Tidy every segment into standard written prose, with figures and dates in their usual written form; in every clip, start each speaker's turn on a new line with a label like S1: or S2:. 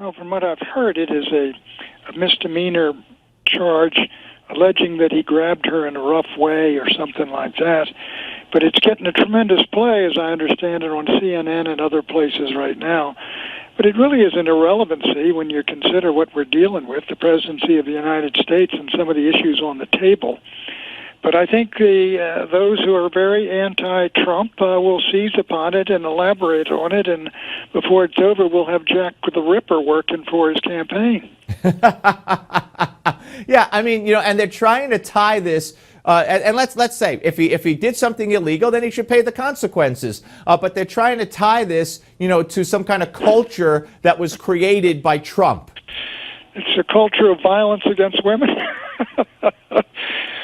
S1: Well, from what I've heard, it is a misdemeanor charge alleging that he grabbed her in a rough way or something like that. But it's getting a tremendous play, as I understand it, on CNN and other places right now. But it really is an irrelevancy when you consider what we're dealing with, the presidency of the United States and some of the issues on the table. But I think those who are very anti-Trump will seize upon it and elaborate on it, and before it's over, we'll have Jack the Ripper working for his campaign.
S2: Yeah, I mean, and they're trying to tie this. And let's say if he did something illegal, then he should pay the consequences. But they're trying to tie this, to some kind of culture that was created by Trump.
S1: It's a culture of violence against women.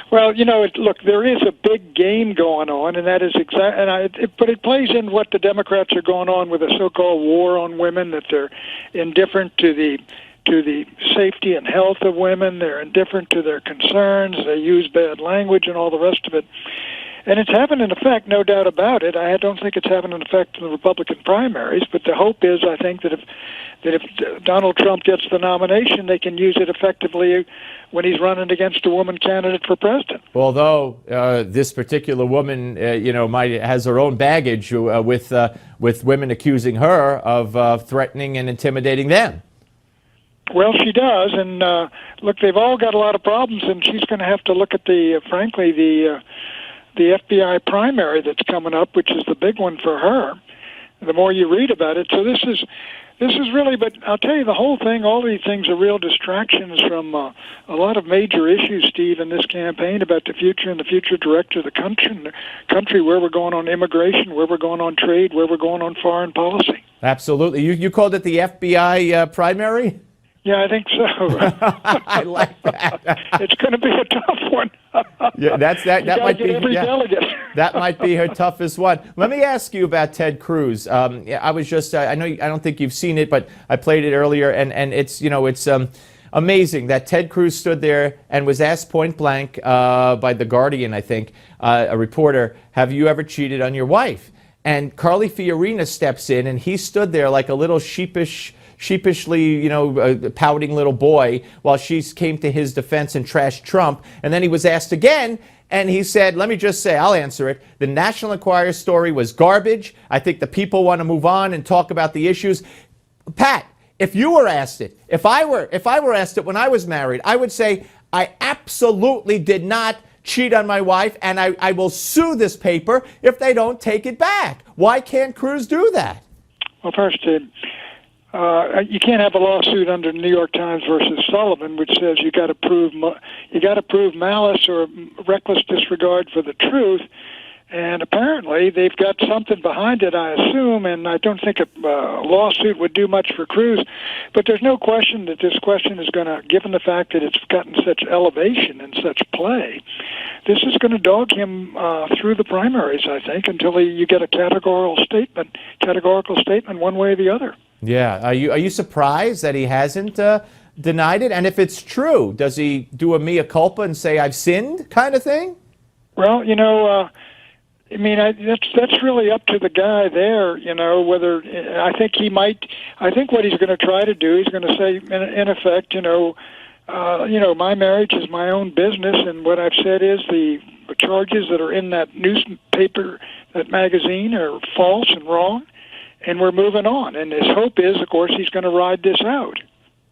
S1: Well, look, there is a big game going on, and that is but it plays in what the Democrats are going on with the so-called war on women, that they're indifferent to the safety and health of women. They're indifferent to their concerns. They use bad language and all the rest of it. And it's having an effect, no doubt about it. I don't think it's having an effect in the Republican primaries, but the hope is, I think, that if Donald Trump gets the nomination, they can use it effectively when he's running against a woman candidate for president.
S2: Although this particular woman, has her own baggage with women accusing her of threatening and intimidating them.
S1: Well, she does, and look, they've all got a lot of problems, and she's going to have to look at the FBI primary that's coming up, which is the big one for her. The more you read about it, so this is really. But I'll tell you, the whole thing, all these things are real distractions from a lot of major issues, Steve, in this campaign about the future and the future direction of the country, where we're going on immigration, where we're going on trade, where we're going on foreign policy.
S2: Absolutely, you called it the FBI primary.
S1: Yeah, I think so.
S2: I like that.
S1: It's going to be a tough one.
S2: Yeah, that might be
S1: every delegate.
S2: That might be her toughest one. Let me ask you about Ted Cruz. I was just I don't think you've seen it, but I played it earlier, and it's it's amazing that Ted Cruz stood there and was asked point blank by The Guardian, I think, a reporter, have you ever cheated on your wife? And Carly Fiorina steps in, and he stood there like a little sheepishly, pouting little boy while she came to his defense and trashed Trump. And then he was asked again, and he said, let me just say, I'll answer it. The National Enquirer story was garbage. I think the people want to move on and talk about the issues. Pat, if you were asked it, if I were asked it when I was married, I would say, I absolutely did not cheat on my wife, and I will sue this paper if they don't take it back. Why can't Cruz do that?
S1: Well, first, you can't have a lawsuit under New York Times versus Sullivan, which says you got to prove malice or reckless disregard for the truth. And apparently they've got something behind it, I assume, and I don't think a lawsuit would do much for Cruz. But there's no question that this question is going to, given the fact that it's gotten such elevation and such play, this is going to dog him through the primaries, I think, until you get a categorical statement one way or the other. Yeah.
S2: Are you surprised that he hasn't denied it? And if it's true, does he do a mea culpa and say, I've sinned kind of thing?
S1: Well, that's really up to the guy there, whether I think he might. I think what he's going to try to do, he's going to say, in effect, my marriage is my own business, and what I've said is the charges that are in that newspaper, that magazine, are false and wrong, and we're moving on. And his hope is, of course, he's going to ride this out.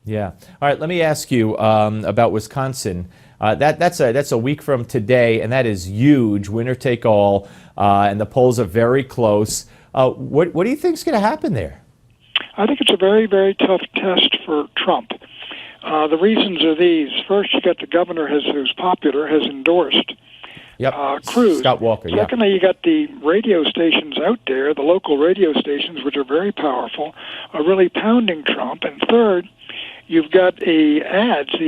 S2: Yeah. All right. Let me ask you about Wisconsin. That's a week from today, and that is huge, winner take all, and the polls are very close. What do you think is going to happen there?
S1: I think it's a very, very tough test for Trump. The reasons are these. First, you got the governor who's popular, has endorsed Cruz.
S2: Scott Walker.
S1: Secondly, you got the radio stations out there, the local radio stations, which are very powerful, are really pounding Trump. And third, you've got the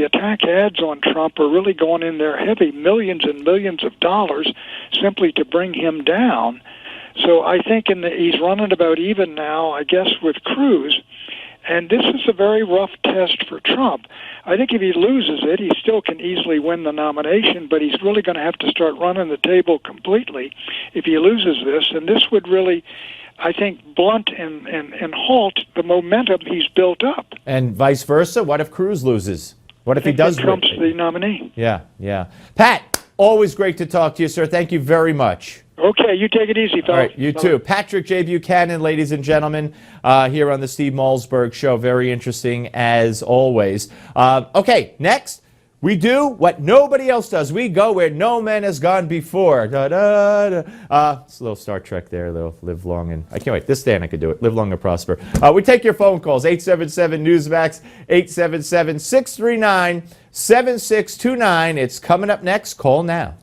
S1: attack ads on Trump are really going in there heavy, millions and millions of dollars, simply to bring him down. So I think he's running about even now, I guess, with Cruz. And this is a very rough test for Trump. I think if he loses it, he still can easily win the nomination, but he's really going to have to start running the table completely if he loses this. And this would really, I think, blunt and halt the momentum he's built up.
S2: And vice versa. What if Cruz loses? What if he does win?
S1: Trump's the nominee.
S2: Yeah, yeah. Pat, always great to talk to you, sir. Thank you very much.
S1: Okay, you take it easy, fellas.
S2: All right, you too. Patrick J. Buchanan, ladies and gentlemen, here on the Steve Malzberg Show. Very interesting, as always. Okay, next, we do what nobody else does. We go where no man has gone before. Da, da, da. It's a little Star Trek there, a little live long and... I can't wait. This day I could do it. Live long and prosper. We take your phone calls, 877-NEWSMAX, 877-639-7629. It's coming up next. Call now.